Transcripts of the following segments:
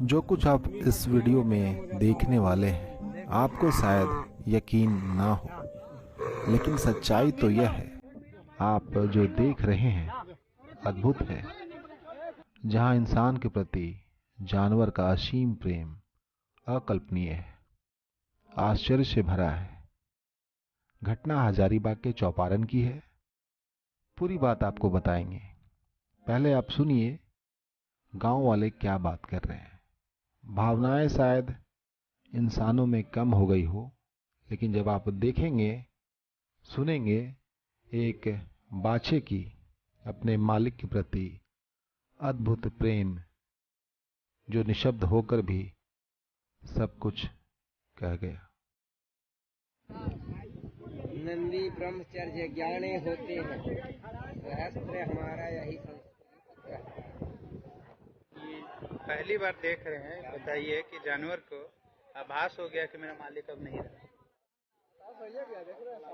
जो कुछ आप इस वीडियो में देखने वाले हैं आपको शायद यकीन ना हो, लेकिन सच्चाई तो यह है, आप जो देख रहे हैं अद्भुत है। जहां इंसान के प्रति जानवर का असीम प्रेम अकल्पनीय है, आश्चर्य से भरा है। घटना हजारीबाग के चौपारण की है। पूरी बात आपको बताएंगे। पहले आप सुनिए गांव वाले क्या बात कर रहे हैं। भावनाएं शायद इंसानों में कम हो गई हो, लेकिन जब आप देखेंगे सुनेंगे एक बाछे की अपने मालिक के प्रति अद्भुत प्रेम, जो निशब्द होकर भी सब कुछ कह गया। नंदी ब्रह्मचर्य ज्ञाने होते हैं, सहस्त्र हमारा यही संस्कृत है। पहली बार देख रहे हैं, बताइए कि जानवर को आभास हो गया कि मेरा मालिक अब नहीं रहा।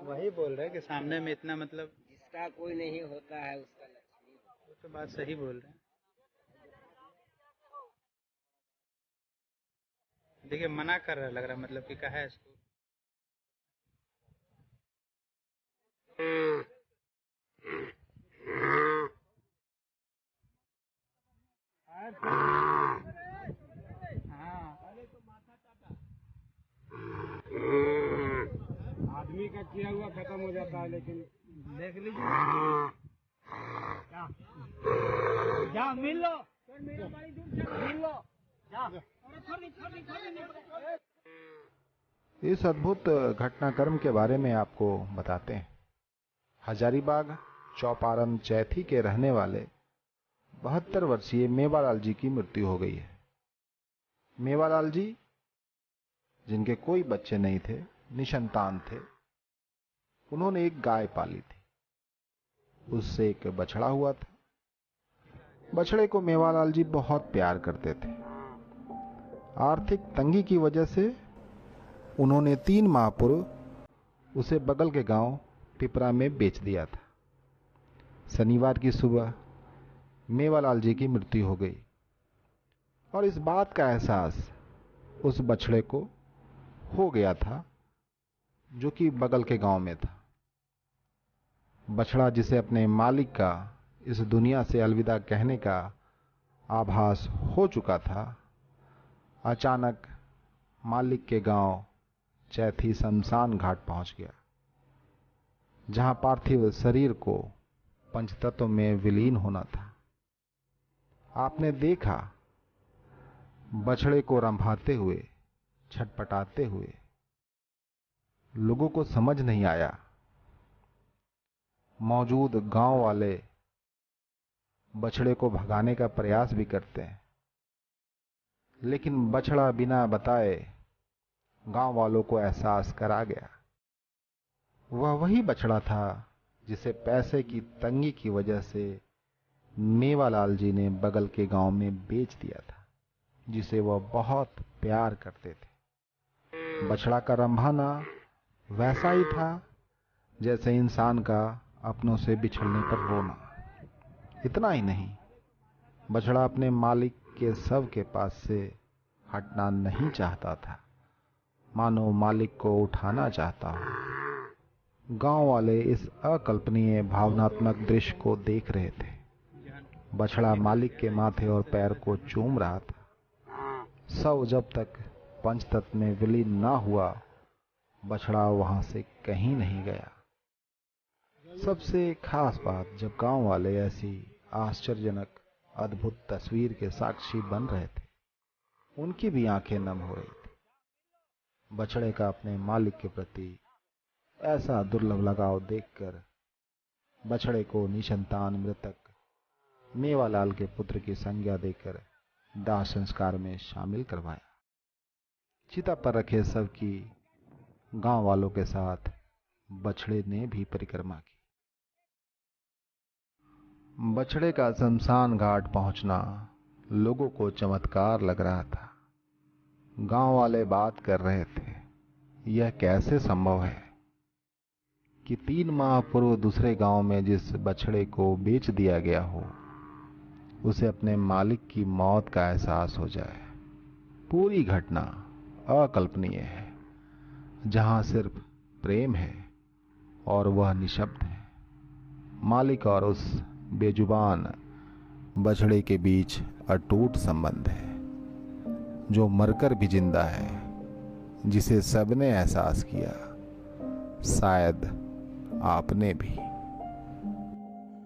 वही बोल रहे हैं कि सामने में इतना, मतलब जिसका कोई नहीं होता है उसका लक्ष्मी। वो तो बात सही बोल रहे हैं। देखिए मना कर रहा लग रहा, मतलब कि कहा है इसको। आदमी का किया हुआ खत्म हो जाता है, लेकिन देख लीजिए। जा मिल लो, मिल लो, जा। इस अद्भुत घटनाक्रम के बारे में आपको बताते हैं। हजारीबाग चौपारण चैथी के रहने वाले 72 वर्षीय मेवालाल जी की मृत्यु हो गई है। मेवालाल जी, जिनके कोई बच्चे नहीं थे, निसंतान थे, उन्होंने एक गाय पाली थी। उससे एक बछड़ा हुआ था। बछड़े को मेवालाल जी बहुत प्यार करते थे। आर्थिक तंगी की वजह से उन्होंने 3 माह पूर्व उसे बगल के गांव पिपरा में बेच दिया था। शनिवार की सुबह मेवालाल जी की मृत्यु हो गई और इस बात का एहसास उस बछड़े को हो गया था जो कि बगल के गांव में था। बछड़ा जिसे अपने मालिक का इस दुनिया से अलविदा कहने का आभास हो चुका था, अचानक मालिक के गांव चैथी शमशान घाट पहुंच गया, जहां पार्थिव शरीर को पंचतत्व में विलीन होना था। आपने देखा बछड़े को रंभाते हुए, छटपटाते हुए। लोगों को समझ नहीं आया। मौजूद गांव वाले बछड़े को भगाने का प्रयास भी करते हैं, लेकिन बछड़ा बिना बताए गांव वालों को एहसास करा गया। वह वही बछड़ा था जिसे पैसे की तंगी की वजह से मेवालाल जी ने बगल के गांव में बेच दिया था, जिसे वह बहुत प्यार करते थे। बछड़ा का रंभाना वैसा ही था जैसे इंसान का अपनों से बिछड़ने पर रोना। इतना ही नहीं, बछड़ा अपने मालिक के शव के पास से हटना नहीं चाहता था, मानो मालिक को उठाना चाहता हो। गांव वाले इस अकल्पनीय भावनात्मक दृश्य को देख रहे थे। बछड़ा मालिक के माथे और पैर को चूम रहा था। शव जब तक पंचतत्व में विलीन ना हुआ, बछड़ा वहां से कहीं नहीं गया। सबसे खास बात, जब गांव वाले ऐसी आश्चर्यजनक अद्भुत तस्वीर के साक्षी बन रहे थे, उनकी भी आंखें नम हो रही थी। बछड़े का अपने मालिक के प्रति ऐसा दुर्लभ लगाव देखकर बछड़े को निसंतान मृतक मेवालाल के पुत्र की संज्ञा देकर दाह संस्कार में शामिल करवाया। चिता पर रखे शव की गांव वालों के साथ बछड़े ने भी परिक्रमा की। बछड़े का शमशान घाट पहुंचना लोगों को चमत्कार लग रहा था। गांव वाले बात कर रहे थे, यह कैसे संभव है कि 3 माह पूर्व दूसरे गांव में जिस बछड़े को बेच दिया गया हो, उसे अपने मालिक की मौत का एहसास हो जाए। पूरी घटना अकल्पनीय है, जहां सिर्फ प्रेम है और वह निशब्द है। मालिक और उस बेजुबान बछड़े के बीच अटूट संबंध है, जो मरकर भी जिंदा है, जिसे सबने एहसास किया, शायद आपने भी।